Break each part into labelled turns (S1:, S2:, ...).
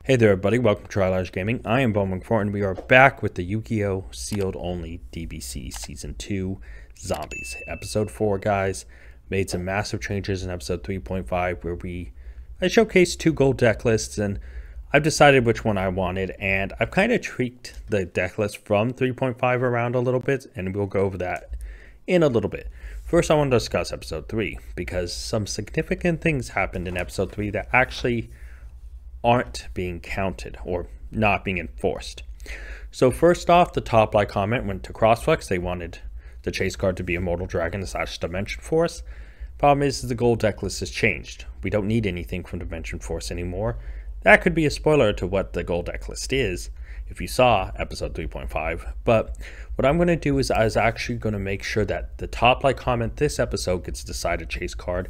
S1: Hey there everybody, welcome to Triage Gaming. I am Bowman McFort and we are back with the Yu-Gi-Oh! Sealed Only DBC Season 2 Zombies. Episode 4, guys. Made some massive changes in episode 3.5 where I showcased 2 gold deck lists and I've decided which one I wanted, and I've kind of tweaked the deck list from 3.5 around a little bit, and we'll go over that in a little bit. First, I want to discuss episode 3 because some significant things happened in episode 3 that actually aren't being counted or not being enforced. So first off, the top like comment went to Crossflex. They wanted the chase card to be Immortal Dragon / Dimension Force. Problem is the gold deck list has changed. We don't need anything from Dimension Force anymore. That could be a spoiler to what the gold deck list is if you saw episode 3.5. But what I'm going to do is I was actually going to make sure that the top like comment this episode gets decided chase card,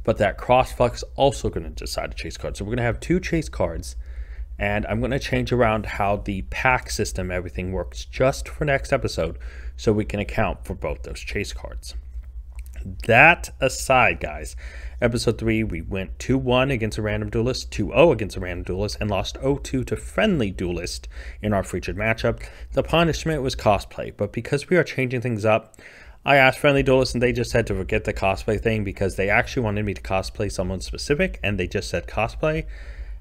S1: but that Crossflex also going to decide a chase card. So we're going to have 2 chase cards, and I'm going to change around how the pack system, everything works just for next episode, so we can account for both those chase cards. That aside, guys, episode 3, we went 2-1 against a random duelist, 2-0 against a random duelist, and lost 0-2 to friendly duelist in our featured matchup. The punishment was cosplay, but because we are changing things up, I asked friendly duelists and they just said to forget the cosplay thing because they actually wanted me to cosplay someone specific, and they just said cosplay,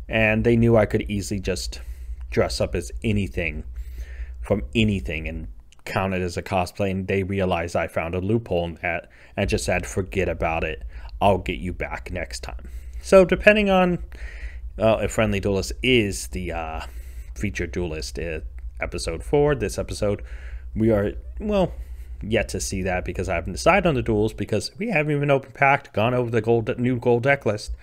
S1: and they knew I could easily just dress up as anything from anything and count it as a cosplay, and they realized I found a loophole in that and just said forget about it, I'll get you back next time. So depending on if friendly duelist is the featured duelist episode 4, this episode, we are, well, yet to see that because I haven't decided on the duels because we haven't even opened packed, gone over the new gold deck list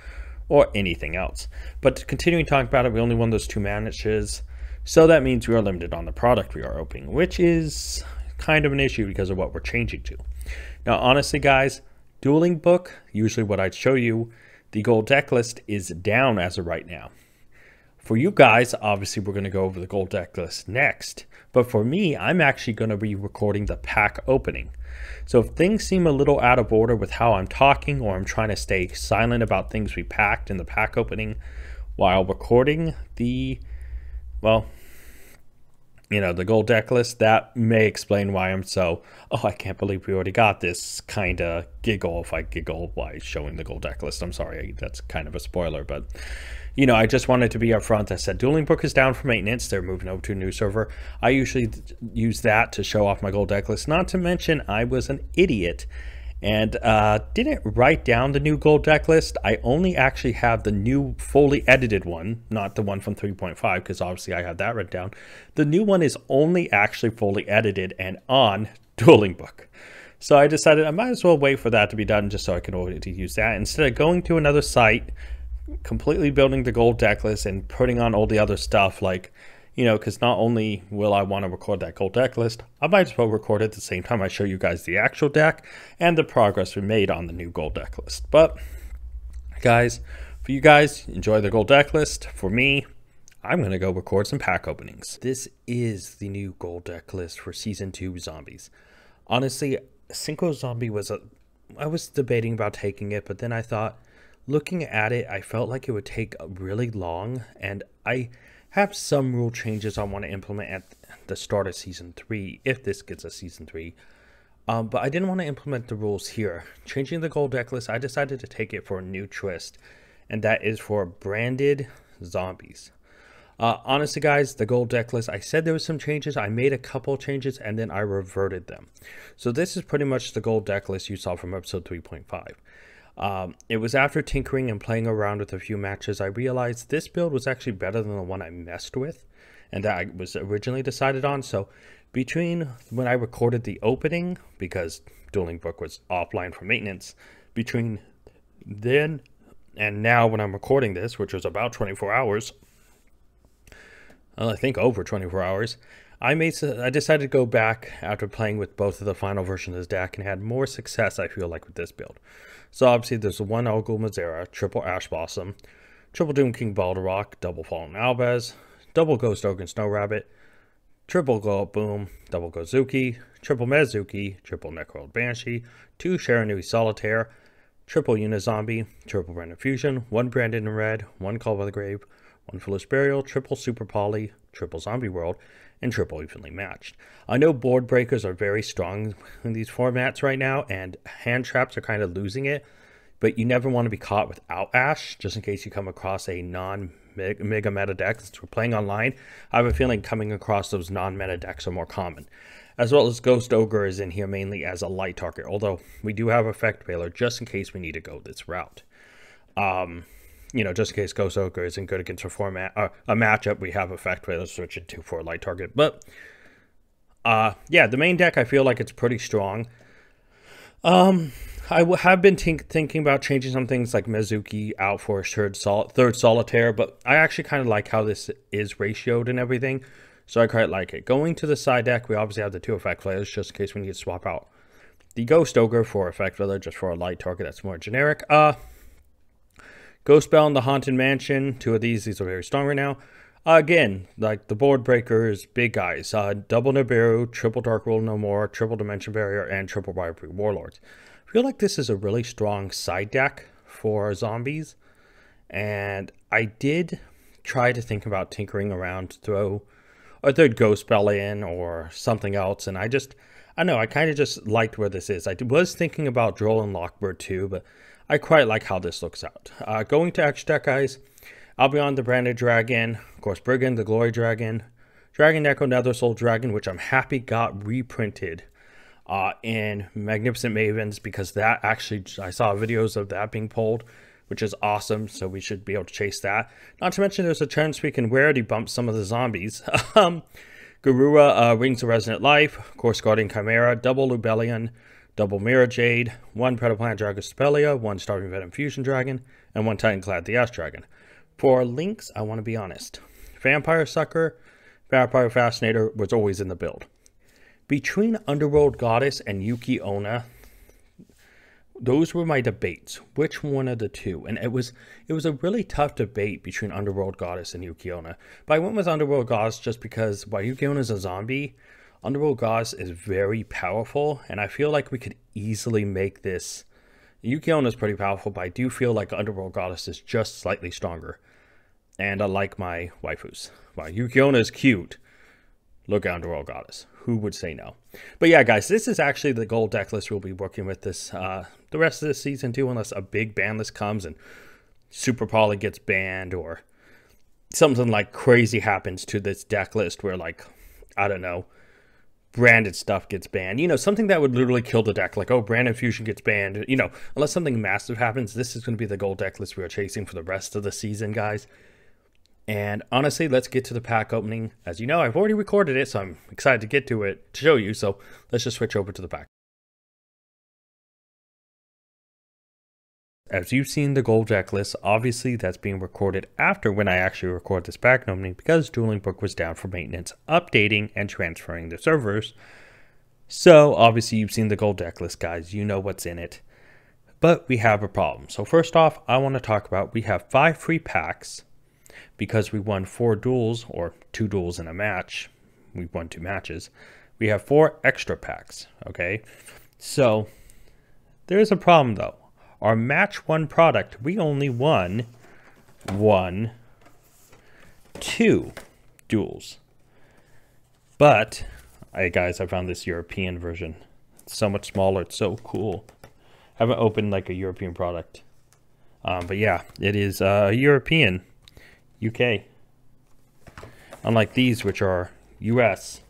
S1: or anything else. But continuing talking about it, we only won those 2 matches, so that means we are limited on the product we are opening, which is kind of an issue because of what we're changing to. Now honestly guys, dueling book, usually what I'd show you, the gold deck list is down as of right now. For you guys, obviously we're going to go over the gold deck list next, but for me, I'm actually going to be recording the pack opening. So if things seem a little out of order with how I'm talking, or I'm trying to stay silent about things we packed in the pack opening while recording the, well, you know, the gold deck list, that may explain why I'm so, oh, I can't believe we already got this kind of giggle if I giggle while showing the gold deck list. I'm sorry, that's kind of a spoiler, but you know, I just wanted to be upfront. I said Dueling Book is down for maintenance. They're moving over to a new server. I usually use that to show off my gold deck list. Not to mention, I was an idiot and didn't write down the new gold deck list. I only actually have the new fully edited one, not the one from 3.5, because obviously I had that written down. The new one is only actually fully edited and on Dueling Book. So I decided I might as well wait for that to be done just so I can already use that instead of going to another site, completely building the gold deck list and putting on all the other stuff, like, you know, because not only will I want to record that gold deck list, I might as well record it at the same time I show you guys the actual deck and the progress we made on the new gold deck list. But guys, for you guys, enjoy the gold deck list. For me, I'm going to go record some pack openings. This is the new gold deck list for Season 2 Zombies. Honestly, Synchro Zombie was I was debating about taking it, but then I thought, looking at it, I felt like it would take really long, and I have some rule changes I want to implement at the start of Season 3, if this gets a Season 3. But I didn't want to implement the rules here. Changing the gold deck list, I decided to take it for a new twist, and that is for branded zombies. Honestly, guys, the gold deck list, I said there was some changes. I made a couple changes, and then I reverted them. So this is pretty much the gold deck list you saw from episode 3.5. It was after tinkering and playing around with a few matches, I realized this build was actually better than the one I messed with and that I was originally decided on. So between when I recorded the opening, because Dueling Book was offline for maintenance, between then and now when I'm recording this, which was about 24 hours, I think over 24 hours, I decided to go back after playing with both of the final versions of this deck and had more success, I feel like, with this build. So obviously there's 1 Ogul Mazera, triple Ash Blossom, triple Doom King Balderrock, double Fallen Albaz, double Ghost Ogre Snow Rabbit, triple Glow Up Boom, double Gozuki, triple Mezuki, triple Necrold Banshee, 2 Sharanui Solitaire, triple Unizombie, triple Random Fusion, 1 Branded in Red, 1 Call by the Grave, one Foolish Burial, triple Super Poly, triple Zombie World, and triple Evenly Matched. I know board breakers are very strong in these formats right now, and hand traps are kind of losing it, but you never want to be caught without Ash, just in case you come across a non-mega meta deck. Since we're playing online, I have a feeling coming across those non-meta decks are more common. As well as Ghost Ogre is in here mainly as a light target, although we do have Effect Veiler just in case we need to go this route. You know, just in case Ghost Ogre isn't good against a matchup, we have Effect Veiler switch into for a light target. But yeah, the main deck, I feel like it's pretty strong. I have been thinking about changing some things like Mizuki out for a third Solitaire, but I actually kind of like how this is ratioed and everything, so I quite like it. Going to the side deck, we obviously have the 2 Effect Veilers just in case we need to swap out the Ghost Ogre for Effect Veiler, just for a light target that's more generic. Ghost Bell and the Haunted Mansion, 2 of these are very strong right now. Again, like the board breakers, big guys, double Nibiru, triple Dark World No More, triple Dimension Barrier, and triple Bribery Warlords. I feel like this is a really strong side deck for zombies, and I did try to think about tinkering around to throw a third Ghost Bell in or something else, and I don't know, I kind of just liked where this is. I was thinking about Droll and Lockbird too, but I quite like how this looks out. Going to extra deck, guys, Albion the Branded Dragon, of course Brigand the Glory Dragon, Dragon Echo Nether Soul Dragon, which I'm happy got reprinted in Magnificent Mavens, because that actually, I saw videos of that being pulled, which is awesome, so we should be able to chase that. Not to mention there's a chance we can rarity bump some of the zombies. Garura, Rings of Resonant Life, of course Guardian Chimera, double Lubellion, double Mirror Jade, 1 Predaplant Dragon Spelia, 1 Starving Venom Fusion Dragon, and 1 Titanclad the Ash Dragon. For links, I want to be honest. Vampire Sucker, Vampire Fascinator was always in the build. Between Underworld Goddess and Yuki Onna, those were my debates. Which one of the two? And it was a really tough debate between Underworld Goddess and Yuki Onna. But I went with Underworld Goddess just because while Yuki Onna is a zombie, Underworld Goddess is very powerful, and I feel like we could easily make this. Yuki Onna is pretty powerful, but I do feel like Underworld Goddess is just slightly stronger. And I like my waifus. While Yuki Onna is cute, look at Underworld Goddess. Who would say no? But yeah, guys, this is actually the gold deck list we'll be working with this the rest of this season too, unless a big ban list comes and Super Poly gets banned or something like crazy happens to this deck list where, like, I don't know, branded stuff gets banned. You know, something that would literally kill the deck, like, oh, Branded Fusion gets banned. You know, unless something massive happens, this is going to be the gold deck list we are chasing for the rest of the season, guys. And honestly, let's get to the pack opening. As you know, I've already recorded it, so I'm excited to get to it to show you. So let's just switch over to the pack. As you've seen the gold deck list, obviously that's being recorded after when I actually record this pack opening, because Dueling Book was down for maintenance, updating, and transferring the servers. So obviously you've seen the gold deck list, guys. You know what's in it. But we have a problem. So first off, I want to talk about, we have 5 free packs. Because we won 4 duels, or 2 duels in a match, we won 2 matches, we have 4 extra packs, okay? So, there's a problem though. Our match 1 product, we only won 2 duels. But, guys, I found this European version. It's so much smaller, it's so cool. I haven't opened like a European product. But yeah, it is European. UK. Unlike these, which are US,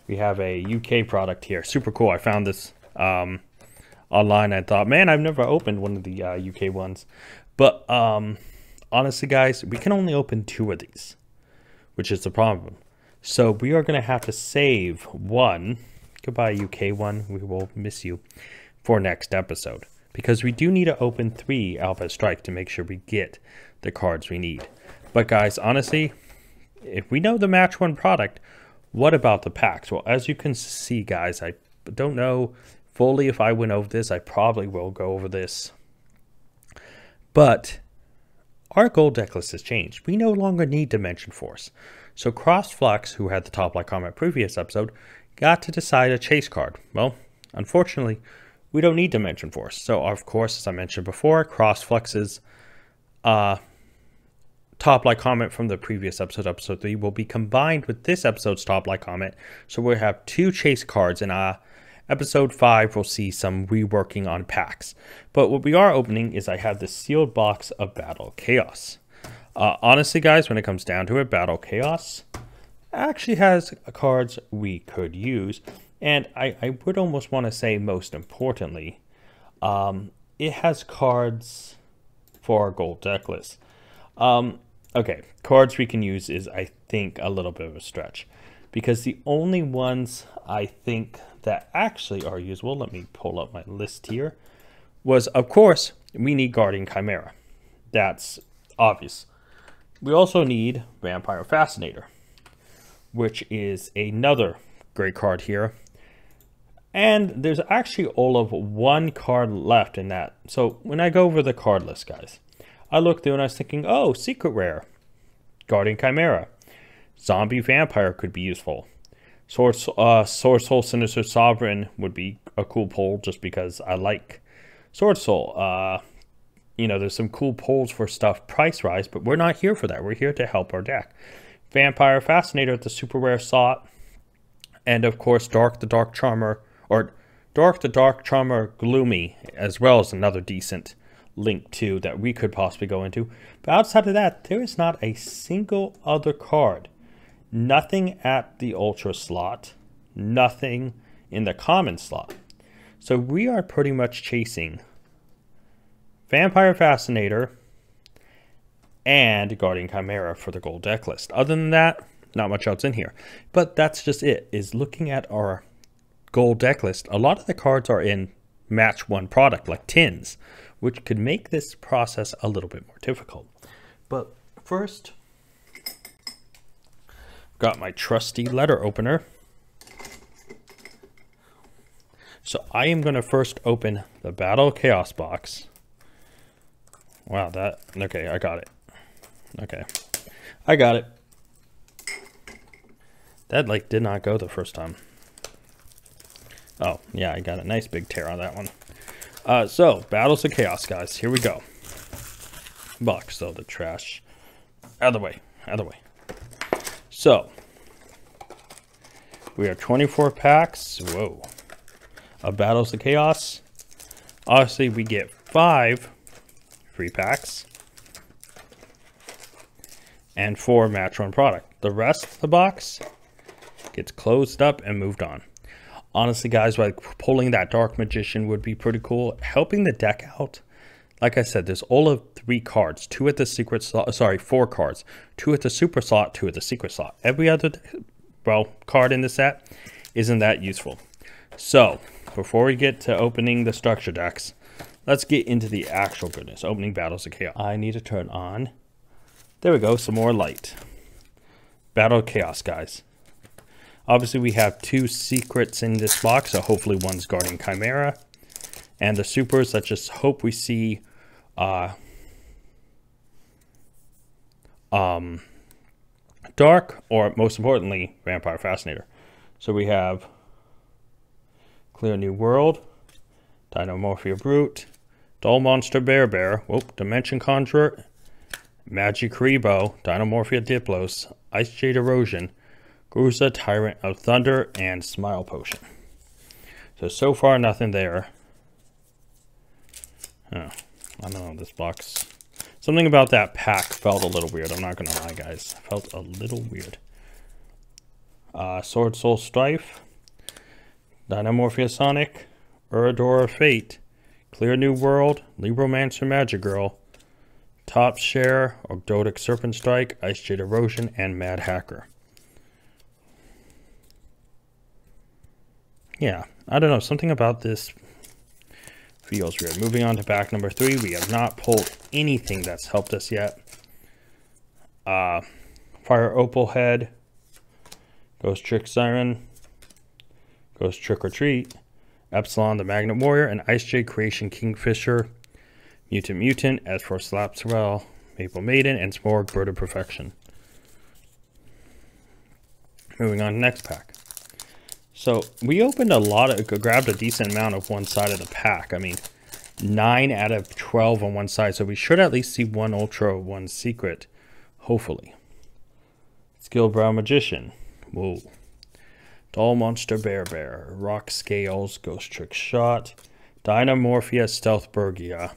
S1: we have a UK product here. Super cool. I found this online. I thought, man, I've never opened one of the UK ones. But honestly, guys, we can only open 2 of these, which is the problem. So we are going to have to save 1. Goodbye, UK one. We will miss you for next episode. Because we do need to open 3 Alpha Strike to make sure we get the cards we need. But guys, honestly, if we know the match 1 product, what about the packs? Well, as you can see, guys, I don't know fully if I went over this. I probably will go over this. But our gold deck list has changed. We no longer need Dimension Force. So CrossFlux, who had the top like comment previous episode, got to decide a chase card. Well, unfortunately, we don't need Dimension Force. So, of course, as I mentioned before, CrossFlux's top like comment from the previous episode, episode 3, will be combined with this episode's top like comment. So we'll have 2 chase cards, and episode 5 we'll see some reworking on packs. But what we are opening is I have the sealed box of Battle Chaos. Honestly, guys, when it comes down to it, Battle Chaos actually has cards we could use. And I would almost want to say, most importantly, it has cards for our gold deck list. Okay, cards we can use is, I think, a little bit of a stretch. Because the only ones I think that actually are usable, let me pull up my list here, was, of course, we need Guardian Chimera. That's obvious. We also need Vampire Fascinator, which is another great card here. And there's actually all of 1 card left in that. So when I go over the card list, guys, I looked through and I was thinking, oh, secret rare, Guardian Chimera. Zombie Vampire could be useful. Sword Soul Sinister Sovereign would be a cool pull just because I like Sword Soul. You know, there's some cool pulls for stuff price rise, but we're not here for that. We're here to help our deck. Vampire Fascinator at the super rare slot. And of course, Dark the Dark Charmer, or Dark the Dark Charmer Gloomy, as well as another decent link too that we could possibly go into. But outside of that, there is not a single other card. Nothing at the Ultra slot. Nothing in the common slot. So we are pretty much chasing Vampire Fascinator and Guardian Chimera for the gold deck list. Other than that, not much else in here. But that's just it, is looking at our gold deck list. A lot of the cards are in match 1 product, like tins, which could make this process a little bit more difficult. But first, got my trusty letter opener. So I am going to first open the Battle Chaos box. Wow, okay, I got it. Okay, I got it. That like did not go the first time. Oh, yeah, I got a nice big tear on that one. So, Battles of Chaos, guys. Here we go. Box, though, the trash. Out of the way. Out of the way. So, we have 24 packs. Whoa. Of Battles of Chaos. Obviously, we get 5 free packs. And 4 match 1 product. The rest of the box gets closed up and moved on. Honestly, guys, like pulling that Dark Magician would be pretty cool. Helping the deck out. Like I said, there's all of 3 cards. 2 at the secret slot. Sorry, 4 cards. 2 at the super slot, 2 at the secret slot. Every other, card in the set isn't that useful. So, before we get to opening the structure decks, let's get into the actual goodness. Opening Battles of Chaos. I need to turn on. There we go, some more light. Battle of Chaos, guys. Obviously, we have 2 secrets in this box, so hopefully one's Guardian Chimera. And the supers, let's just hope we see Dark, or most importantly, Vampire Fascinator. So we have Clear New World, Dinomorphia Brute, Dull Monster Bear, Dimension Conjurer, Magikaribo, Dinomorphia Diplos, Ice Jade Erosion, Gruza, Tyrant of Thunder, and Smile Potion. So far, nothing there. Oh, I don't know, this box. Something about that pack felt a little weird. I'm not going to lie, guys. Felt a little weird. Sword Soul Strife, Dinomorphia Sonic, Uradora Fate, Clear New World, Libromancer Magigirl, Top Share, Ogdoadic Serpent Strike, Ice Jade Erosion, and Mad Hacker. Yeah, I don't know, something about this feels weird. Moving on to pack number 3, we have not pulled anything that's helped us yet. Fire Opal Head, Ghost Trick Siren, Ghost Trick or Treat, Epsilon the Magnet Warrior, and Ice Jade Creation Kingfisher, Mutant, as for Slapswell, Maple Maiden, and Smorg Bird of Perfection. Moving on to next pack. So we opened grabbed a decent amount of one side of the pack. I mean, 9 out of 12 on one side. So we should at least see 1 Ultra, 1 Secret Hopefully. Skilled Brown Magician. Whoa. Doll Monster Bear, Rock Scales, Ghost Trick Shot, Dynamorphia Stealth Bergia,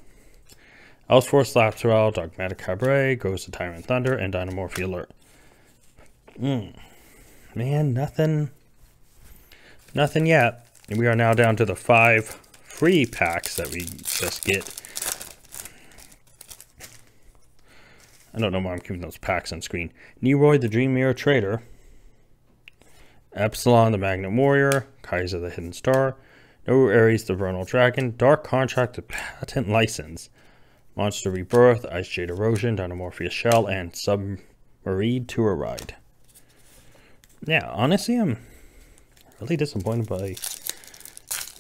S1: Elseforce Lapswell, Dogmatic Cabaret, Ghost of Tyrant Thunder, and Dynamorphia Alert. Man, nothing yet. And we are now down to the 5 free packs that we just get. I don't know why I'm keeping those packs on screen. Neroy the Dream Mirror Trader, Epsilon the Magnet Warrior, Kaiser the Hidden Star, No Ares the Vernal Dragon, Dark Contract the Patent License, Monster Rebirth, Ice Jade Erosion, Dynamorphia Shell, and Submarine Tour Ride. Yeah, honestly, I'm really disappointed by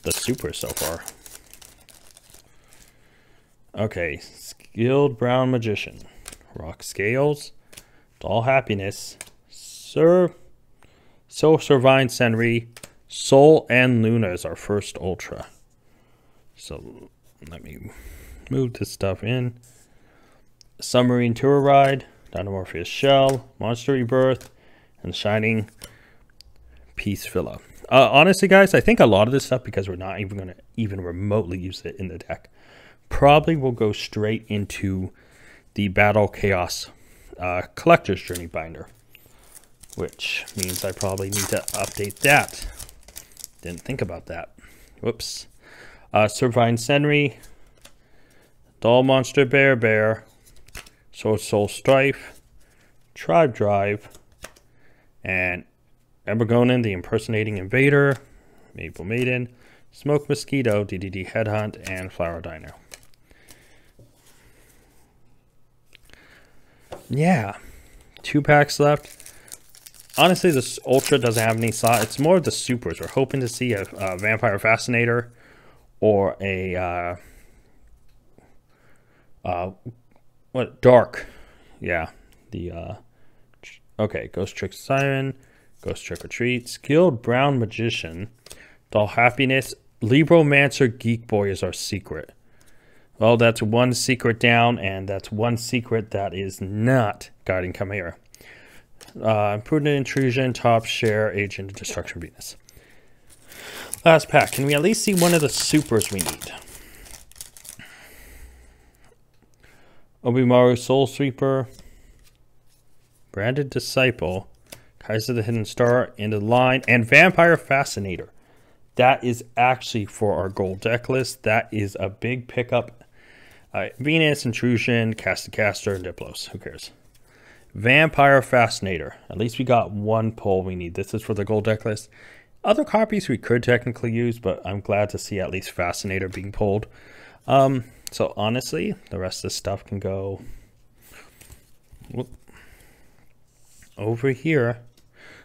S1: the Super so far. Okay, Skilled Brown Magician, Rock Scales, Doll Happiness, Servine Senri, Sol, and Luna is our first Ultra. So let me move this stuff in. Submarine Tour Ride, Dynamorphia Shell, Monster Rebirth, and Shining Peace Villa. Honestly, guys, I think a lot of this stuff, because we're not even going to even remotely use it in the deck, probably will go straight into the Battle Chaos Collector's Journey binder, which means I probably need to update that. Didn't think about that. Whoops. Servine Senri, Doll Monster Bear, Soul Strife, Tribe Drive, and Ebergonin the Impersonating Invader, Maple Maiden, Smoke Mosquito, DDD Headhunt, and Flower Dino. Yeah, 2 packs left. Honestly, this Ultra doesn't have any slot. It's more of the Supers. We're hoping to see a Vampire Fascinator or a Dark. Yeah, the okay, Ghost Trick Siren, Ghost Trick or Treat, Skilled Brown Magician, Doll Happiness, Libromancer Geek Boy is our secret. Well, that's 1 secret down, and that's 1 secret that is not Guiding Chimera. Imprudent Intrusion, Top Share, Agent of Destruction Venus. Last pack. Can we at least see one of the Supers we need? Obimaru Soul Sweeper, Branded Disciple, Kaiser the Hidden Star, End of the Line, and Vampire Fascinator. That is actually for our gold deck list. That is a big pickup. Venus, Intrusion, Caster, and Diplos. Who cares? Vampire Fascinator. At least we got 1 pull we need. This is for the gold deck list. Other copies we could technically use, but I'm glad to see at least Fascinator being pulled. So honestly, the rest of this stuff can go over here.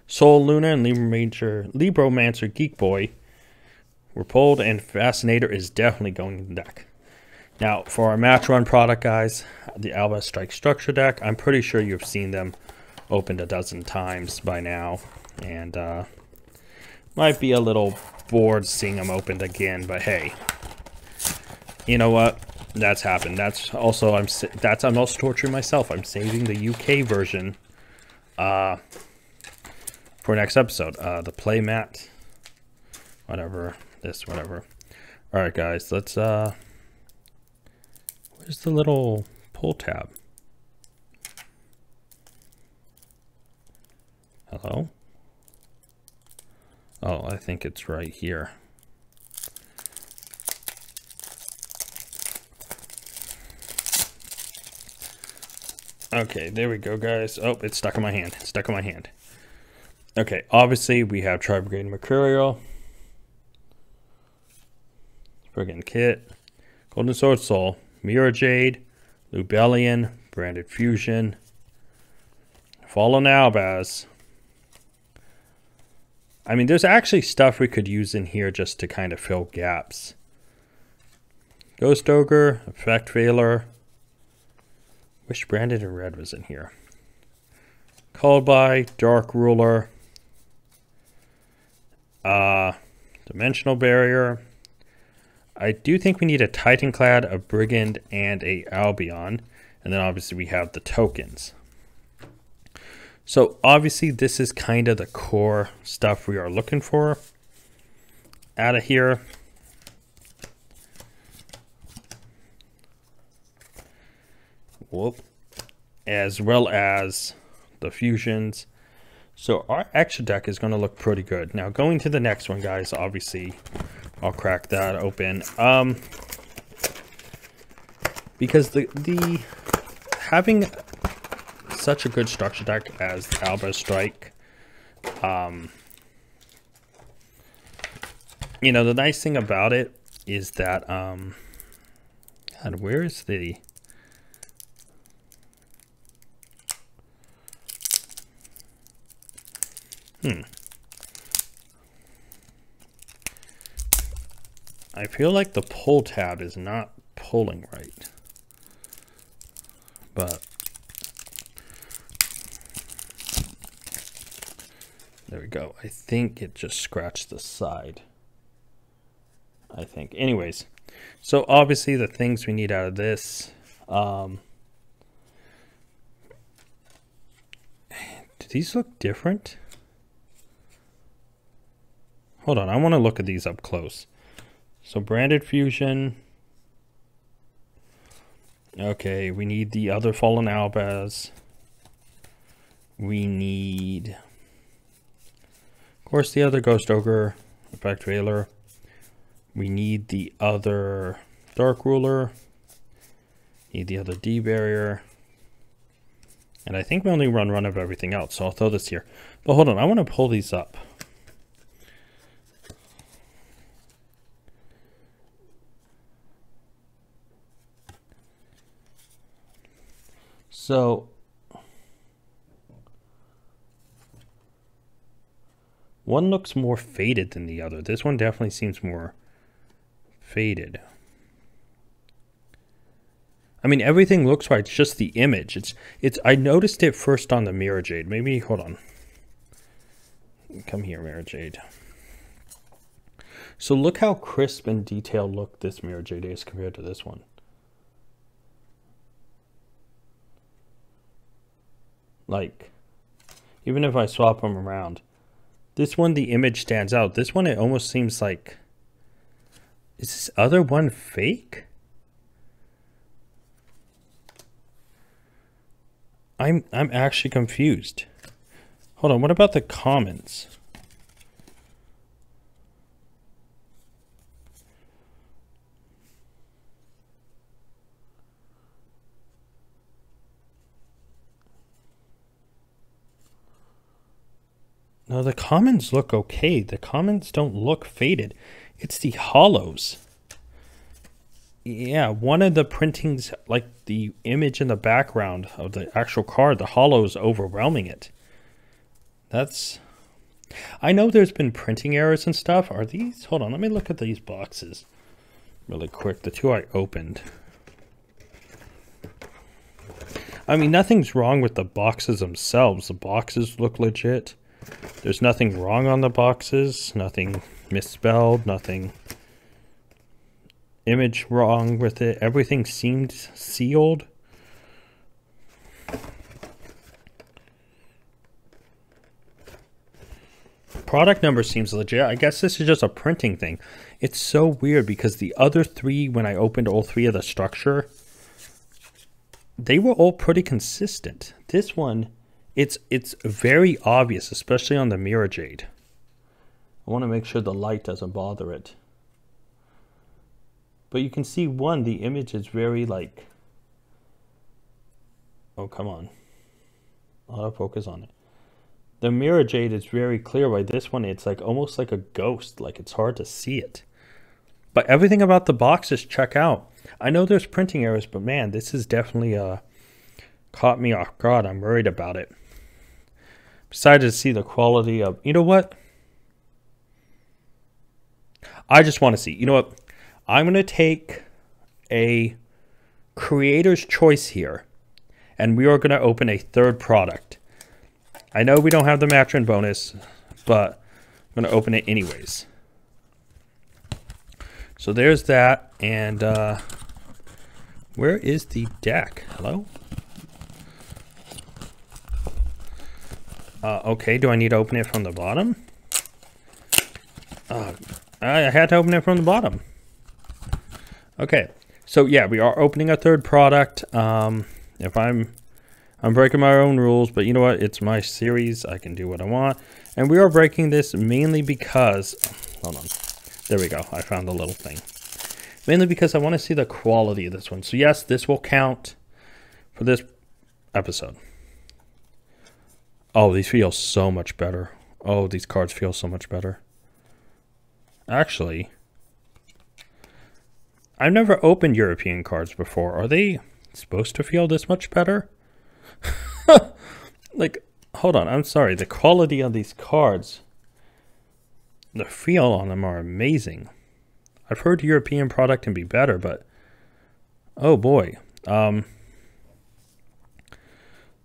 S1: Soul, Luna, and Libromancer Geek Boy were pulled, and Fascinator is definitely going in the deck. Now, for our match run product, guys, the Alba Strike Structure deck, I'm pretty sure you've seen them opened a dozen times by now, and might be a little bored seeing them opened again, but hey, you know what? That's happened. That's also I'm also torturing myself. I'm saving the UK version for next episode. The playmat, whatever. All right, guys, let's where's the little pull tab? Hello? Oh, I think it's right here. Okay, there we go, guys. Oh, it's stuck in my hand. It's stuck in my hand. Okay, obviously we have Tri-Brigade Mercurial, Friggin' Kit, Golden Sword Soul, Mirror Jade, Lubellion, Branded Fusion, Fallen Albaz. I mean, there's actually stuff we could use in here just to kind of fill gaps. Ghost Ogre, Effect Veiler. Wish Branded in Red was in here. Called by, Dark Ruler, Dimensional Barrier. I do think we need a Titanclad, a Brigand, and a Albion. And then obviously we have the tokens. So obviously this is kind of the core stuff we are looking for out of here. Whoop. As well as the fusions. So our extra deck is going to look pretty good. Now going to the next one, guys, obviously I'll crack that open. Because the having such a good structure deck as Alba Strike, you know, the nice thing about it is that, God, where is the... I feel like the pull tab is not pulling right. But there we go. I think it just scratched the side. I think. Anyways, so obviously the things we need out of this. Do these look different? Hold on, I want to look at these up close. So branded fusion. Okay, we need the other Fallen Albaz. We need, of course, the other Ghost Ogre, Effect Veiler. We need the other Dark Ruler. Need the other D Barrier. And I think we only run of everything else, so I'll throw this here. But hold on, I want to pull these up. So one looks more faded than the other. This one definitely seems more faded. I mean, everything looks right. It's just the image. It's. I noticed it first on the Mirror Jade. Maybe, hold on. Come here, Mirror Jade. So look how crisp and detailed look this Mirror Jade is compared to this one. Like, even if I swap them around, this one, the image stands out. This one, it almost seems like, is this other one fake? I'm actually confused. Hold on, what about the commons? No, the commons look okay. The commons don't look faded. It's the hollows. Yeah, one of the printings, like the image in the background of the actual card, the hollow is overwhelming it. That's... I know there's been printing errors and stuff. Are these... Hold on, let me look at these boxes really quick. The two I opened. I mean, nothing's wrong with the boxes themselves. The boxes look legit. There's nothing wrong on the boxes, nothing misspelled, nothing image wrong with it. Everything seemed sealed. Product number seems legit. I guess this is just a printing thing. It's so weird because the other three, when I opened all three of the structure, they were all pretty consistent. This one, it's very obvious, especially on the Mirror Jade. I want to make sure the light doesn't bother it. But you can see one, the image is very like, oh, come on. I'll focus on it. The Mirror Jade is very clear, right? This one, it's like almost like a ghost, like it's hard to see it. But everything about the boxes check out. I know there's printing errors, but man, this is definitely caught me off guard. I'm worried about it. Excited to see the quality of, you know what? I just want to see, you know what? I'm going to take a creator's choice here, and we are going to open a third product. I know we don't have the Matron bonus, but I'm going to open it anyways. So there's that, and where is the deck? Hello? Okay, do I need to open it from the bottom? I had to open it from the bottom. Okay, so yeah, we are opening a third product. If I'm breaking my own rules, but you know what? It's my series. I can do what I want. And we are breaking this mainly because, hold on. There we go. I found a little thing. Mainly because I want to see the quality of this one. So yes, this will count for this episode. Oh, these feel so much better. Oh, these cards feel so much better. Actually, I've never opened European cards before. Are they supposed to feel this much better? Like, hold on. I'm sorry. The quality of these cards, the feel on them are amazing. I've heard European product can be better, but oh boy.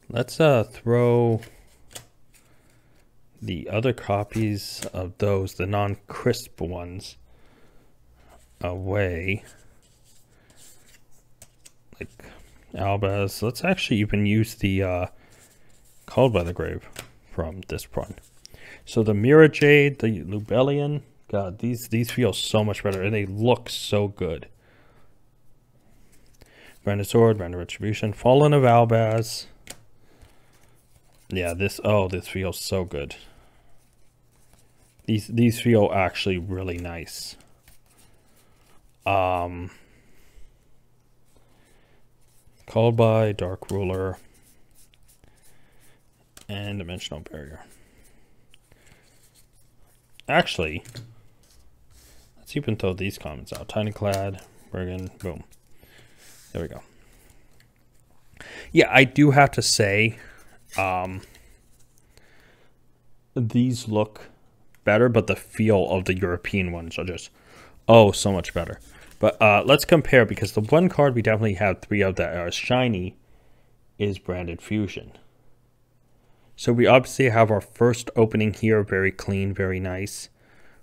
S1: Let's throw the other copies of those, the non-crisp ones, away. Like Albaz. Let's actually even use the Called by the Grave from this one. So the Mirror Jade, the Lubellion, God, these feel so much better, and they look so good. Branded Sword, Branded Retribution, Fallen of Albaz. Yeah, this feels so good. These feel actually really nice. Called by Dark Ruler and Dimensional Barrier. Actually, let's even throw these comments out. Tinyclad, Bergen, boom. There we go. Yeah, I do have to say, these look better, but the feel of the European ones are just, oh, so much better. But let's compare, because the one card we definitely have 3 of that are shiny is Branded Fusion. So we obviously have our first opening here, very clean, very nice.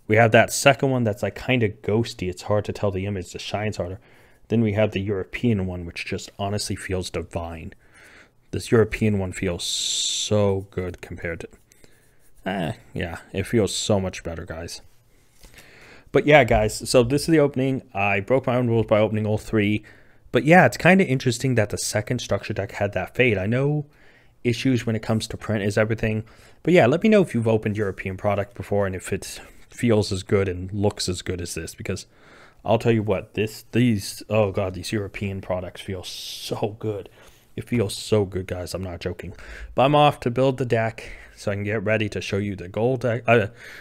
S1: We have that second one that's like kind of ghosty. It's hard to tell the image, the shine's harder. Then we have the European one, which just honestly feels divine. This European one feels so good compared to, yeah, it feels so much better, guys. But yeah, guys, so this is the opening. I broke my own rules by opening all 3. But yeah, it's kind of interesting that the second structure deck had that fade. I know issues when it comes to print is everything. But yeah, let me know if you've opened European product before and if it feels as good and looks as good as this. Because I'll tell you what, these, oh God, these European products feel so good. It feels so good, guys. I'm not joking. But I'm off to build the deck so I can get ready to show you the goal deck.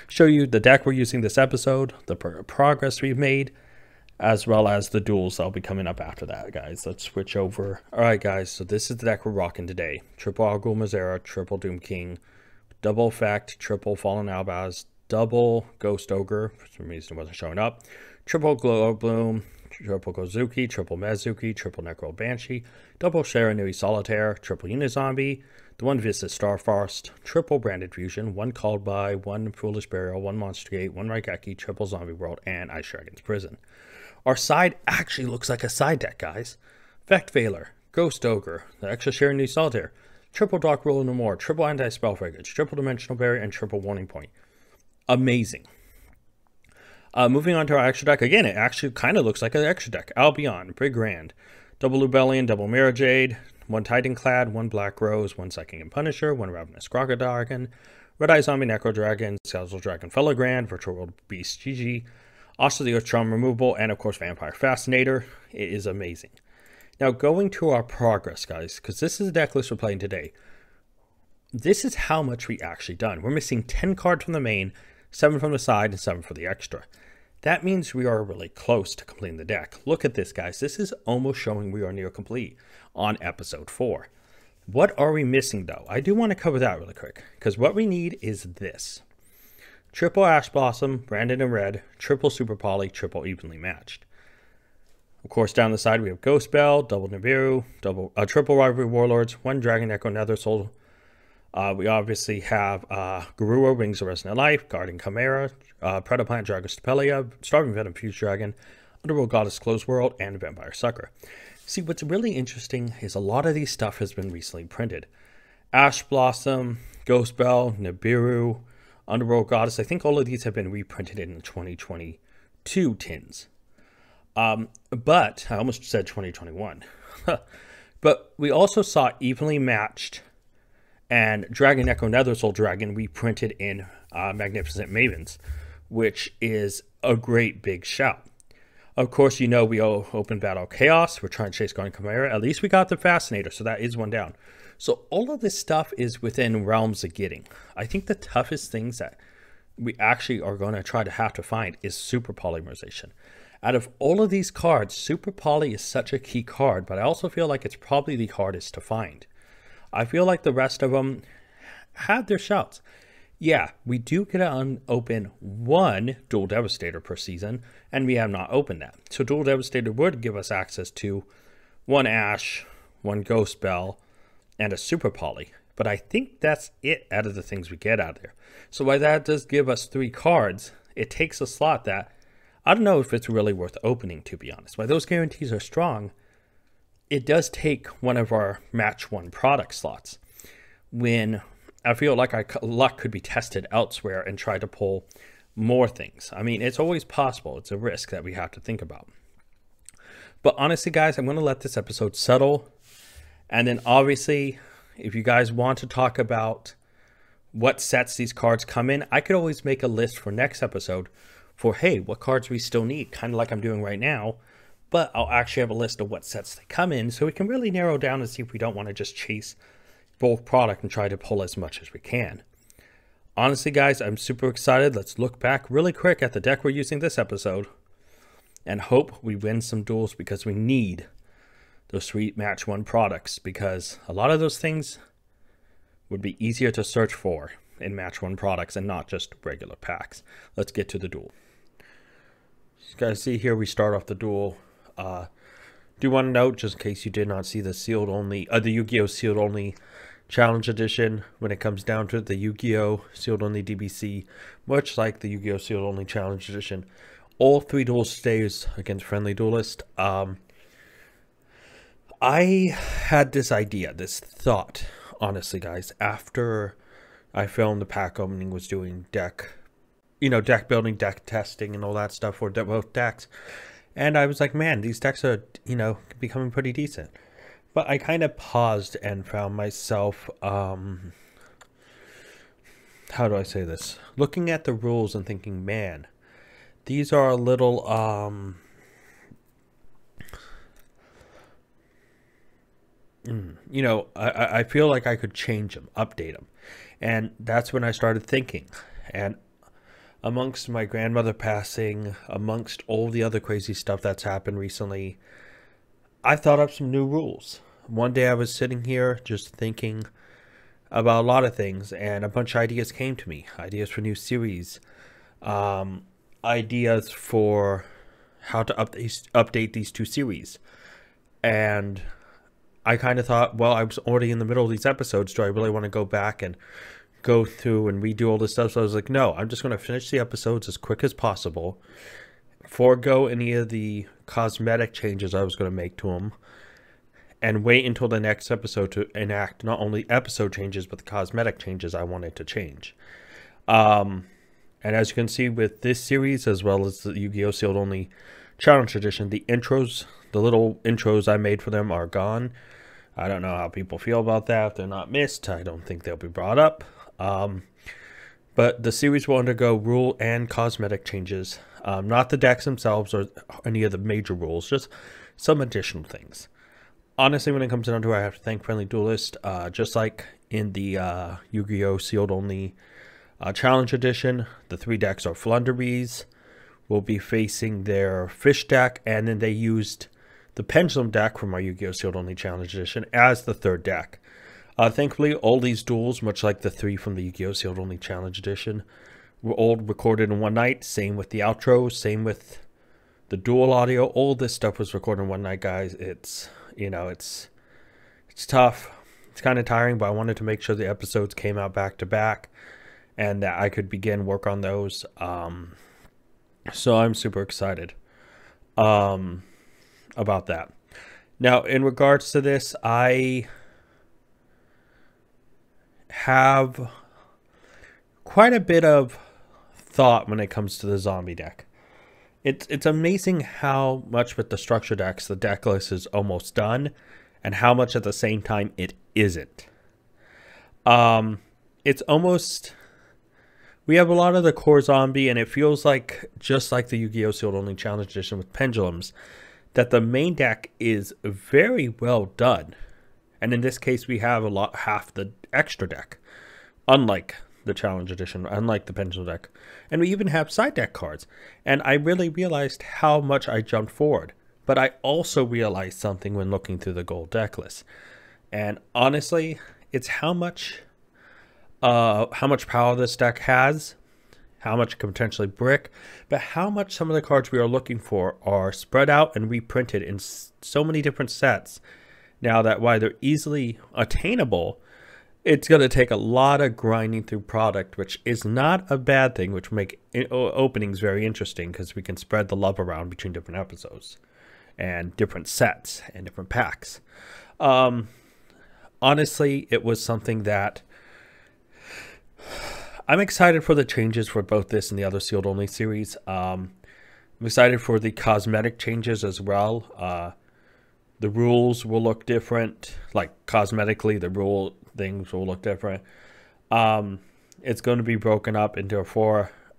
S1: Show you the deck we're using this episode, the progress we've made, as well as the duels that'll be coming up after that, guys. Let's switch over. All right, guys. So this is the deck we're rocking today. Triple Argul Mazera, triple Doom King, double Effect, triple Fallen Albaz, double Ghost Ogre. For some reason it wasn't showing up. Triple Glow Bloom, triple Gozuki, triple Mezuki, triple Necro Banshee, double Sharanui Solitaire, triple Unizombie, the one Vista Starfrost, triple Branded Fusion, one Called By, one Foolish Burial, one Monster Gate, one Raigeki, triple Zombie World, and Ice Dragon's Prison. Our side actually looks like a side deck, guys. Effect Veiler, Ghost Ogre, the extra Sharanui Solitaire, triple Dark Ruler No More, triple Anti-Spell Fragage, triple Dimensional Barrier, and triple Warning Point. Amazing. Moving on to our extra deck. Again, it actually kind of looks like an extra deck. Albion, Brig Grand, double Lubellion, double Mirror Jade, one Titan-clad, one Black Rose, one Psychic and Punisher, one Ravenous Crocodile, Red Eye Zombie Necro Dragon, Skeletal Dragon Fellow Grand, Virtual World Beast GG, also the Earth Charm Removal, and of course Vampire Fascinator. It is amazing. Now going to our progress, guys, because this is the deck list we're playing today. This is how much we actually done. We're missing 10 cards from the main, 7 from the side, and 7 for the extra. That means we are really close to completing the deck. Look at this, guys. This is almost showing we are near complete on episode 4. What are we missing, though? I do want to cover that really quick, because what we need is this. Triple Ash Blossom, Branded in Red, triple Super Poly, triple Evenly Matched. Of course, down the side, we have Ghost Bell, double Nibiru, triple Rivalry Warlords, one Dragon Echo Nether Soul. We obviously have Garura, Wings of Resonant Life, Guardian Chimera, Predaplant Dragostapelia, Starving Venom Fuse Dragon, Underworld Goddess Closed World, and Vampire Sucker. See, what's really interesting is a lot of these stuff has been recently printed. Ash Blossom, Ghost Belle, Nibiru, Underworld Goddess. I think all of these have been reprinted in the 2022 tins. But I almost said 2021. But we also saw Evenly Matched and Dragon Echo Nethersoul Dragon reprinted in Magnificent Mavens, which is a great big shout. Of course, you know we open Battle Chaos. We're trying to chase Guardian Chimera. At least we got the Fascinator, so that is one down. So all of this stuff is within realms of getting. I think the toughest things that we actually are going to try to have to find is Super Polymerization. Out of all of these cards, Super Poly is such a key card, but I also feel like it's probably the hardest to find. I feel like the rest of them have their shouts. Yeah, we do get to open one Dual Devastator per season, and we have not opened that. So Dual Devastator would give us access to one Ash, one Ghost Belle, and a Super Poly. But I think that's it out of the things we get out there. So while that does give us 3 cards, it takes a slot that I don't know if it's really worth opening, to be honest. While those guarantees are strong, it does take one of our match 1 product slots when I feel like our luck could be tested elsewhere and try to pull more things. I mean, it's always possible. It's a risk that we have to think about. But honestly, guys, I'm going to let this episode settle. And then obviously, if you guys want to talk about what sets these cards come in, I could always make a list for next episode for, hey, what cards we still need, kind of like I'm doing right now. But I'll actually have a list of what sets they come in so we can really narrow down and see if we don't want to just chase bulk product and try to pull as much as we can. Honestly, guys, I'm super excited. Let's look back really quick at the deck we're using this episode and hope we win some duels because we need those sweet match 1 products, because a lot of those things would be easier to search for in match 1 products and not just regular packs. Let's get to the duel. You guys see here we start off the duel. Do want to note, just in case you did not see the sealed only, the Yu-Gi-Oh! Sealed Only Challenge Edition, when it comes down to it, the Yu-Gi-Oh! Sealed Only DBC, much like the Yu-Gi-Oh! Sealed Only Challenge Edition, all 3 duels stays against Friendly Duelist. I had this idea, this thought, honestly, guys, after I filmed the pack opening, was doing deck building, deck testing, and all that stuff for both decks. And I was like, man, these decks are, becoming pretty decent. But I kind of paused and found myself, how do I say this? Looking at the rules and thinking, man, these are a little, I feel like I could change them, update them. And that's when I started thinking. And amongst my grandmother passing, amongst all the other crazy stuff that's happened recently, I thought up some new rules. One day I was sitting here just thinking about a lot of things, and a bunch of ideas came to me. Ideas for new series, ideas for how to update these 2 series. And I kind of thought, well, I was already in the middle of these episodes. Do I really want to go back and go through and redo all this stuff? So I was like, no, I'm just going to finish the episodes as quick as possible, forego any of the cosmetic changes I was going to make to them, and wait until the next episode to enact not only episode changes, but the cosmetic changes I wanted to change. And as you can see with this series, as well as the Yu-Gi-Oh! Sealed Only Challenge Edition, the intros, the little intros I made for them are gone. I don't know how people feel about that. If they're not missed, I don't think they'll be brought up. But the series will undergo rule and cosmetic changes. Not the decks themselves or any of the major rules, just some additional things. Honestly, when it comes down to it, I have to thank Friendly Duelist. Just like in the Yu-Gi-Oh! Sealed Only Challenge Edition, the 3 decks are Flunderies, will be facing their Fish deck, and then they used the Pendulum deck from our Yu-Gi-Oh! Sealed Only Challenge Edition as the 3rd deck. Thankfully, all these duels, much like the 3 from the Yu-Gi-Oh! Sealed Only Challenge Edition, were all recorded in one night. Same with the outro, same with the duel audio. All this stuff was recorded in one night, guys. It's tough. It's kind of tiring, but I wanted to make sure the episodes came out back to back and that I could begin work on those. So I'm super excited about that. Now, in regards to this, I have quite a bit of thought when it comes to the zombie deck. It's amazing how much with the structure decks the deck list is almost done, and how much at the same time it isn't. It's almost, we have a lot of the core zombie, and it feels like just like the Yu-Gi-Oh! Sealed Only Challenge Edition with Pendulums, that the main deck is very well done. And in this case, we have half the extra deck, unlike the Challenge Edition, unlike the Pendulum deck. And we even have side deck cards. And I really realized how much I jumped forward. But I also realized something when looking through the gold deck list. And honestly, it's how much power this deck has, how much it can potentially brick, but how much some of the cards we are looking for are spread out and reprinted in so many different sets. Now that while they're easily attainable, it's going to take a lot of grinding through product, which is not a bad thing, which will make openings very interesting because we can spread the love around between different episodes and different sets and different packs. Honestly, it was something that I'm excited for the changes for both this and the other Sealed Only series. I'm excited for the cosmetic changes as well. The rules will look different, like cosmetically, the rule things will look different. It's going to be broken up into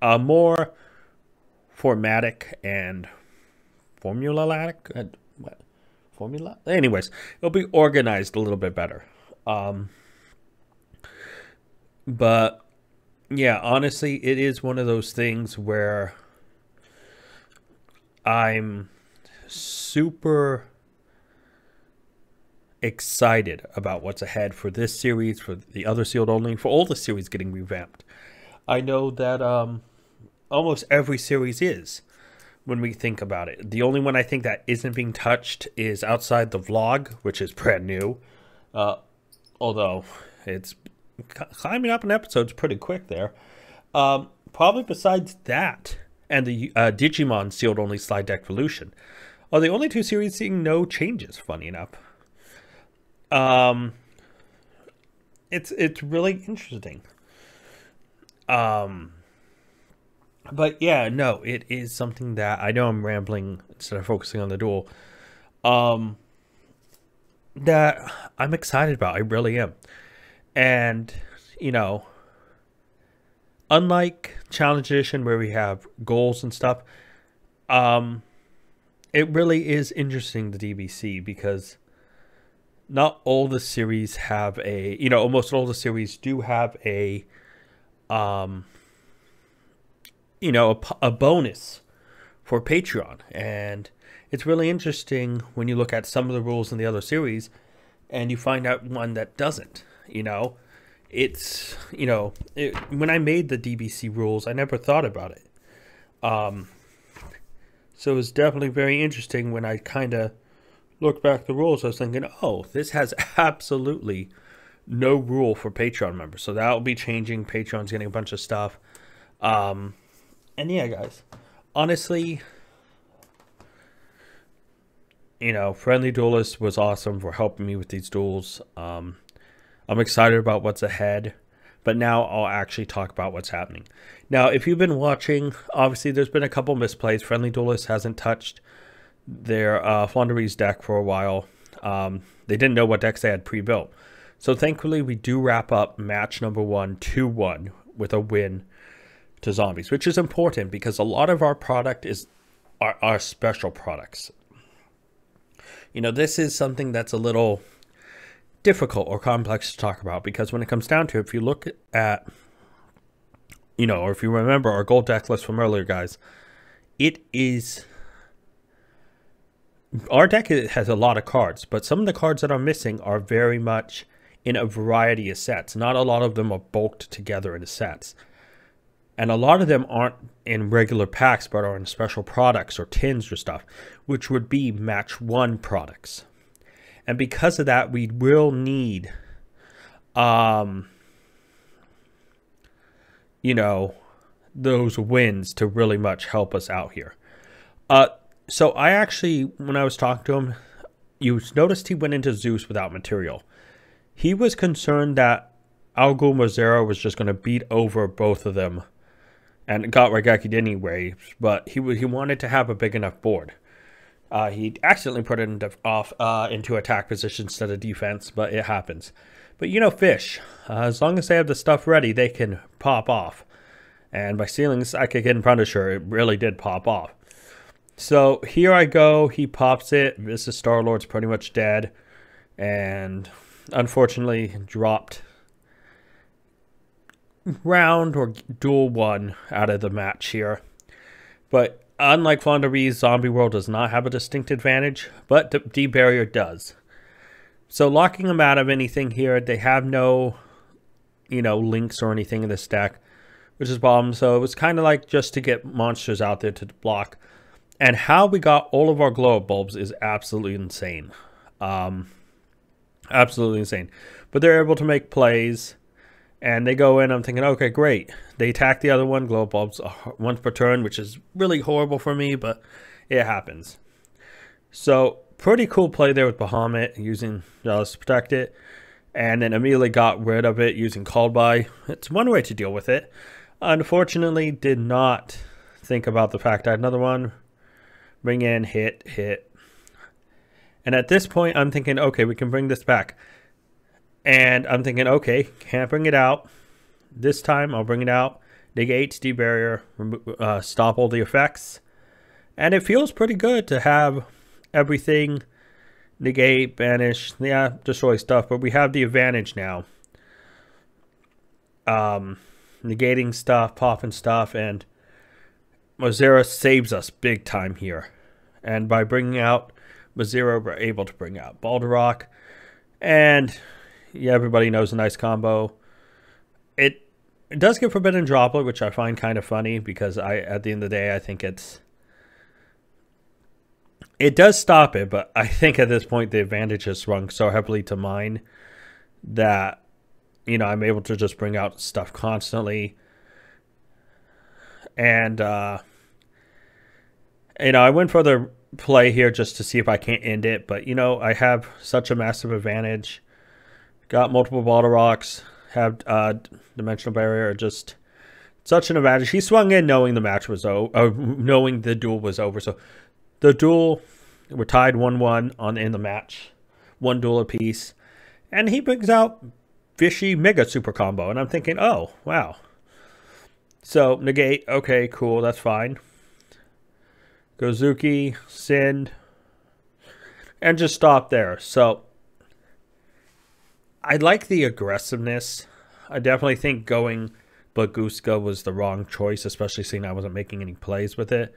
S1: more formatic and formulaic. Anyways, it'll be organized a little bit better. But yeah, honestly, it is one of those things where I'm super excited about what's ahead for this series, for the other Sealed Only, for all the series getting revamped. I know that almost every series is, when we think about it. The only one I think that isn't being touched is Outside the Vlog, which is brand new. Although it's climbing up in episodes pretty quick there. Probably besides that and the Digimon Sealed Only Slide Deck Evolution are the only two series seeing no changes, funny enough. It's really interesting. But yeah, no, it is something that I know I'm rambling instead of focusing on the duel. That I'm excited about. I really am. And, you know, unlike Challenge Edition where we have goals and stuff, it really is interesting, the DBC, because not all the series have almost all the series do have a bonus for Patreon. And it's really interesting when you look at some of the rules in the other series and you find out one that doesn't. When I made the DBC rules, I never thought about it. So it was definitely very interesting when I kind of looked back at the rules. I was thinking, oh, this has absolutely no rule for Patreon members. So that will be changing. Patreon's getting a bunch of stuff. And yeah, guys, honestly, Friendly Duelist was awesome for helping me with these duels. I'm excited about what's ahead, but now I'll actually talk about what's happening. Now, if you've been watching, obviously there's been a couple misplays. Friendly Duelist hasn't touched their Fonderies deck for a while. They didn't know what decks they had pre-built. So thankfully, we do wrap up match number 1, 2-1 with a win to Zombies, which is important because a lot of our product is our special products. This is something that's a little difficult or complex to talk about, because when it comes down to it, if you look at, or if you remember our gold deck list from earlier, guys, our deck has a lot of cards, but some of the cards that are missing are very much in a variety of sets. Not a lot of them are bulked together into sets. And a lot of them aren't in regular packs, but are in special products or tins or stuff, which would be match 1 products. And because of that, we will need, those wins to really much help us out here. So I actually, when I was talking to him, you noticed he went into Zeus without material. He was concerned that Al Ghul Mazzaro was just going to beat over both of them, and got Raigeki anyway, but he wanted to have a big enough board. He accidentally put it into attack position instead of defense, but it happens. But you know, Fish, as long as they have the stuff ready, they can pop off. And by stealing Psychic and Punisher, it really did pop off. So here I go, he pops it. Mrs. Star-Lord's pretty much dead, and unfortunately dropped round or duel 1 out of the match here. But unlike Fonderie, Zombie World does not have a distinct advantage, but D-Barrier does. So locking them out of anything here, they have no, links or anything in this deck, which is a problem. So it was kind of like just to get monsters out there to block. And how we got all of our glow bulbs is absolutely insane. Absolutely insane. But they're able to make plays. And they go in, I'm thinking, okay, great. They attack the other one, glow bulbs, once per turn, which is really horrible for me, but it happens. So, pretty cool play there with Bahamut, using Jealous to protect it. And then immediately got rid of it using Called By. It's one way to deal with it. Unfortunately, did not think about the fact I had another one. Bring in, hit. And at this point, I'm thinking, okay, we can bring this back. And I'm thinking, okay, can't bring it out. This time, I'll bring it out. Negate, D-Barrier, stop all the effects. And it feels pretty good to have everything negate, banish, destroy stuff. But we have the advantage now. Negating stuff, popping stuff, and Mazzaro saves us big time here. And by bringing out Mazzaro, we're able to bring out Balderrock. And yeah, everybody knows a nice combo. It does give Forbidden Droplet, which I find kind of funny because at the end of the day, I think it does stop it, but I think at this point the advantage has swung so heavily to mine that I'm able to just bring out stuff constantly. And I went for the play here just to see if I can't end it, but I have such a massive advantage. Got multiple Bottle Rocks, have Dimensional Barrier, just such an advantage. He swung in knowing the match was over, knowing the duel was over. So the duel, we're tied 1-1 in the match, 1 duel apiece, and he brings out Fishy Mega Super Combo, and I'm thinking, oh wow. So negate, okay, cool, that's fine. Gozuki, Send, and just stop there. So I like the aggressiveness. I definitely think going Bagooska was the wrong choice, especially seeing I wasn't making any plays with it.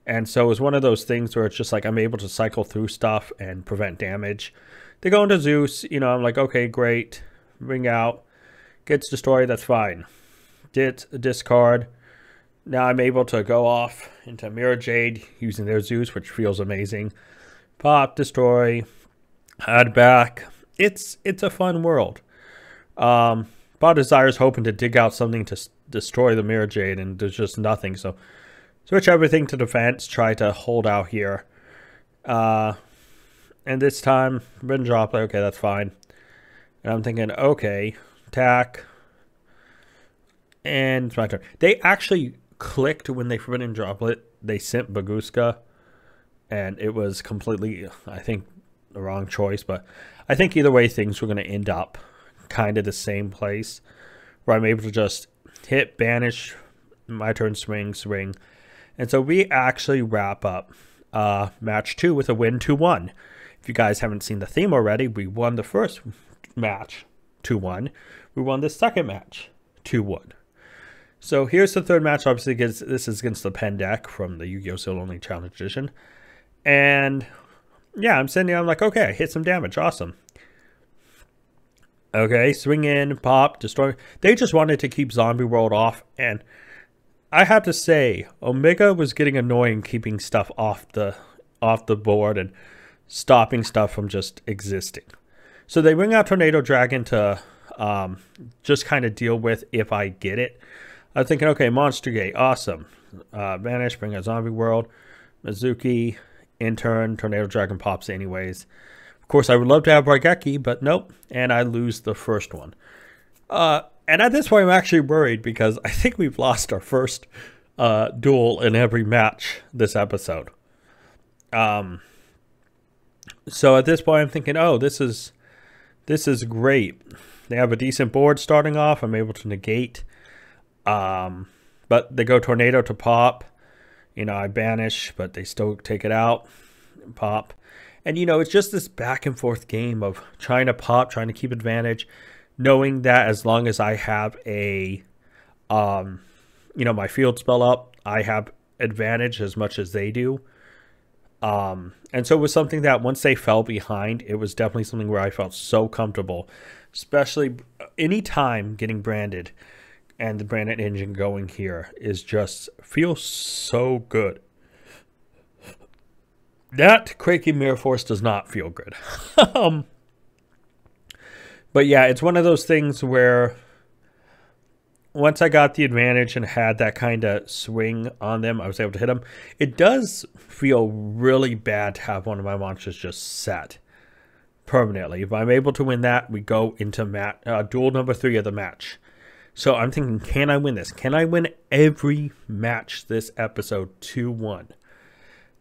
S1: And so it was one of those things where it's just like I'm able to cycle through stuff and prevent damage. They go into Zeus, I'm like, okay, great. Bring out. Gets destroyed, that's fine. Discard. Now I'm able to go off into Mirror Jade using their Zeus, which feels amazing. Pop, destroy, add back. It's a fun world. Bob Desire's hoping to dig out something to destroy the Mirror Jade, and there's just nothing. So switch everything to defense, try to hold out here. And this time, Forbidden Droplet, okay, that's fine. And I'm thinking, okay, attack. And it's my turn. They actually clicked when they Forbidden Droplet. They sent Bagooska, and it was completely, I think, the wrong choice. But I think either way, things were going to end up kind of the same place, where I'm able to just hit, banish, my turn, swing. And so we actually wrap up match 2 with a win 2-1. If you guys haven't seen the theme already, we won the first match 2-1. We won the second match 2-1. So here's the third match. Obviously, this is against the Pen deck from the Yu-Gi-Oh! Sealed Only Challenge Edition. And yeah, I'm sitting there. I'm like, okay, I hit some damage. Awesome. Okay, swing in, pop, destroy. They just wanted to keep Zombie World off. And I have to say, Omega was getting annoying keeping stuff off the board and stopping stuff from just existing. So they bring out Tornado Dragon to just kind of deal with if I get it. I was thinking, okay, Monster Gate, awesome. Vanish, bring out Zombie World. Mizuki, in turn, Tornado Dragon pops anyways. Of course, I would love to have Raigeki, but nope. And I lose the first one. And at this point, I'm actually worried because I think we've lost our first duel in every match this episode. So at this point, I'm thinking, oh, this is great. They have a decent board starting off. I'm able to negate. But they go tornado to pop. You know, I banish, but they still take it out. Pop. And, you know, it's just this back and forth game of trying to pop, trying to keep advantage, knowing that as long as I have a, you know, my field spell up, I have advantage as much as they do. And so it was something that once they fell behind, it was definitely something where I felt so comfortable, especially any time getting branded and the branded engine going here is just feels so good. That Quaking Mirror Force does not feel good. But yeah, it's one of those things where once I got the advantage and had that kind of swing on them, I was able to hit them. It does feel really bad to have one of my monsters just set permanently. If I'm able to win that, we go into duel number 3 of the match. So I'm thinking, can I win this? Can I win every match this episode 2-1?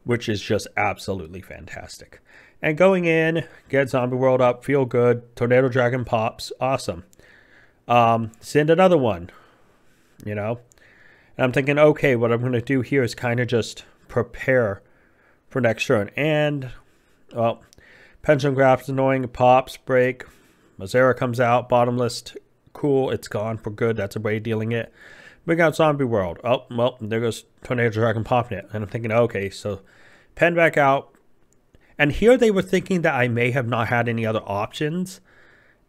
S1: Which is just absolutely fantastic. And going in, get Zombie World up, feel good. Tornado Dragon pops, awesome. Send another one, you know. And I'm thinking, okay, what I'm going to do here is kind of just prepare for next turn. And, well, Pendulum Grap's annoying, pops, break. Mazera comes out, bottom list, cool, it's gone for good. That's a way of dealing it. Bring out Zombie World. Oh, well, there goes Tornado Dragon popping it. And I'm thinking, okay, so pen back out. And here they were thinking that I may have not had any other options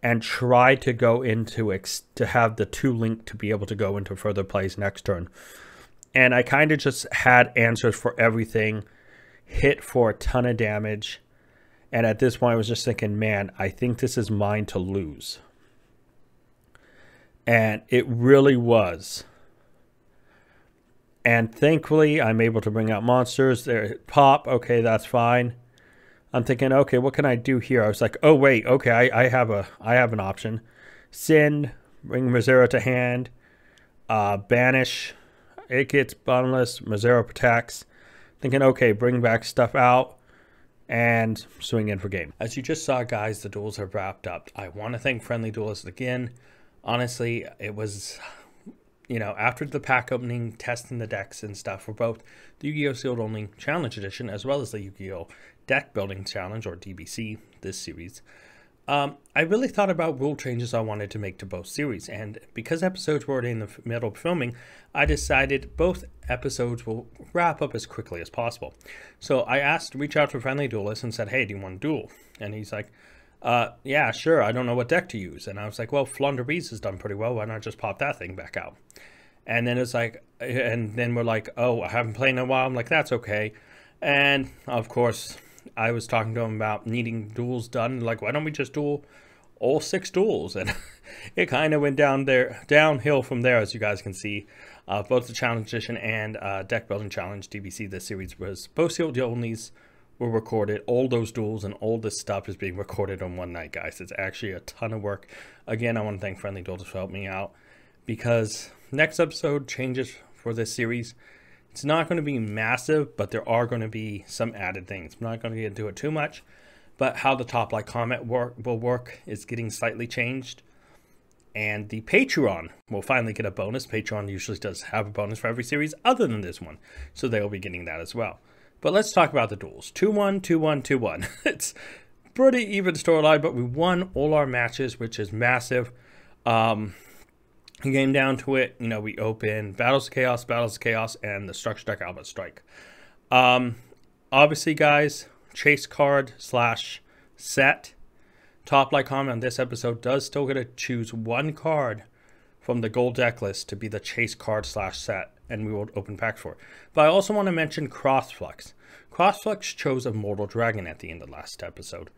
S1: and tried to go into to have the 2 link to be able to go into further plays next turn. And I kind of just had answers for everything, hit for a ton of damage. And at this point, I was just thinking, man, I think this is mine to lose. And it really was. And thankfully, I'm able to bring out monsters. There, pop. Okay, that's fine. I'm thinking, okay, what can I do here? I was like, oh wait, okay, I have an option. Send, bring Mazera to hand, banish. It gets bottomless. Mazera protects. Thinking, okay, bring back stuff out and swing in for game. As you just saw, guys, the duels have wrapped up. I want to thank Friendly Duelists again. Honestly, it was, you know, after the pack opening, testing the decks and stuff for both the Yu-Gi-Oh! Sealed Only Challenge Edition as well as the Yu-Gi-Oh! Deck Building Challenge, or DBC, this series, I really thought about rule changes I wanted to make to both series. And because episodes were already in the middle of filming, I decided both episodes will wrap up as quickly as possible. So I reached out to Friendly Duelist and said, hey, do you want to duel? And he's like, yeah, sure. I don't know what deck to use. And I was like, well, Flounder Beast has done pretty well. Why not just pop that thing back out? And then it's like, and then we're like, oh, I haven't played in a while. I'm like, that's okay. And of course, I was talking to him about needing duels done. Like, why don't we just duel all 6 duels? And it kind of went downhill from there, as you guys can see. Both the Challenge Edition and Deck Building Challenge DBC this series was both sealed onlys were recorded. All those duels and all this stuff is being recorded on one night, guys. It's actually a ton of work. Again, I want to thank Friendly Duelists for helping me out, because next episode changes for this series. It's not going to be massive, but there are going to be some added things. I'm not going to get into it too much, but how the top like comment will work is getting slightly changed. And the Patreon will finally get a bonus. Patreon usually does have a bonus for every series other than this one, so they'll be getting that as well. But let's talk about the duels. 2-1, 2-1, 2-1. It's pretty even storyline, but we won all our matches, which is massive. Game down to it, you know, we open Battles of Chaos, and the Structure Deck Alpha Strike. Obviously, guys, chase card / set. Top like comment on this episode does still get to choose 1 card from the gold deck list to be the chase card / set, and we will open packs for it. But I also want to mention Crossflux. Crossflux chose Immortal Dragon at the end of last episode,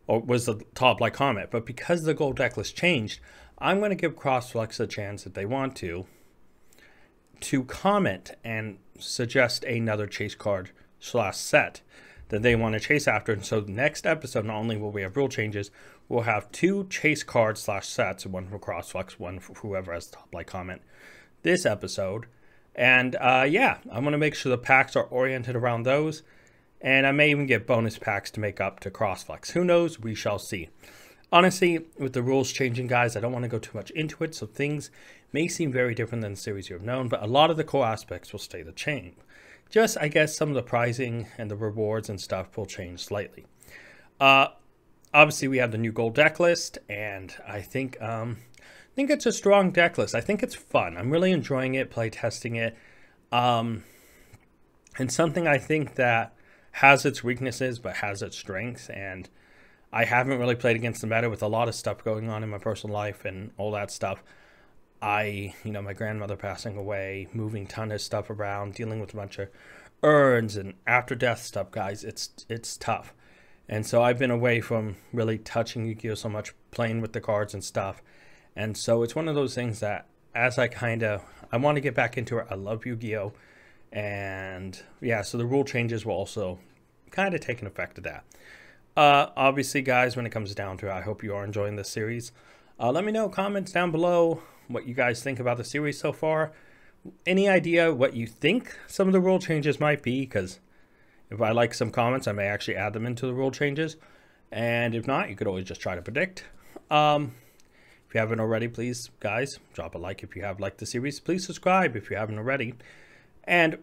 S1: or was the top like comment, but because the gold deck list changed, I'm going to give Crossflux a chance, if they want to comment and suggest another chase card / set that they want to chase after. And so the next episode, not only will we have rule changes, we'll have 2 chase cards / sets, one for Crossflex, one for whoever has the top like comment this episode. And yeah, I'm going to make sure the packs are oriented around those. And I may even get bonus packs to make up to Crossflex. Who knows? We shall see. Honestly, with the rules changing, guys, I don't want to go too much into it, so things may seem very different than the series you have known, but a lot of the core aspects will stay the same. Just, I guess, some of the pricing and the rewards and stuff will change slightly. Obviously, we have the new gold deck list, and I think it's a strong deck list. I think it's fun. I'm really enjoying it, play testing it, and something I think that has its weaknesses but has its strengths. And I haven't really played against the meta with a lot of stuff going on in my personal life and all that stuff. My grandmother passing away, moving a ton of stuff around, dealing with a bunch of urns and after death stuff, guys. It's tough. And so I've been away from really touching Yu-Gi-Oh so much, playing with the cards and stuff. And so it's one of those things that as I want to get back into it. I love Yu-Gi-Oh. And yeah, so the rule changes will also kind of take an effect of that. Obviously, guys, when it comes down to it, I hope you are enjoying this series. Let me know, comments down below, what you guys think about the series so far. Any idea what you think some of the rule changes might be? Because if I like some comments, I may actually add them into the rule changes. And if not, you could always just try to predict. If you haven't already, please, guys, drop a like if you have liked the series. Please subscribe if you haven't already. And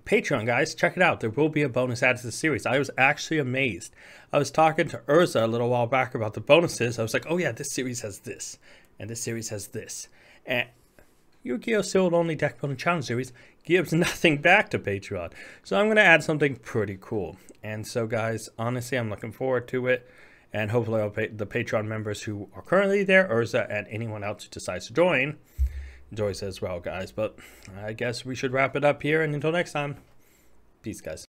S1: Patreon, guys, check it out. There will be a bonus added to the series. I was actually amazed. I was talking to Urza a little while back about the bonuses. I was like, oh yeah, this series has this, and this series has this. And Yu-Gi-Oh! Sealed Only Deck Building Challenge series gives nothing back to Patreon. So I'm going to add something pretty cool. And so, guys, honestly, I'm looking forward to it. And hopefully I'll pay the Patreon members who are currently there, Urza, and anyone else who decides to join, enjoys as well, guys. But I guess we should wrap it up here, and until next time, peace, guys.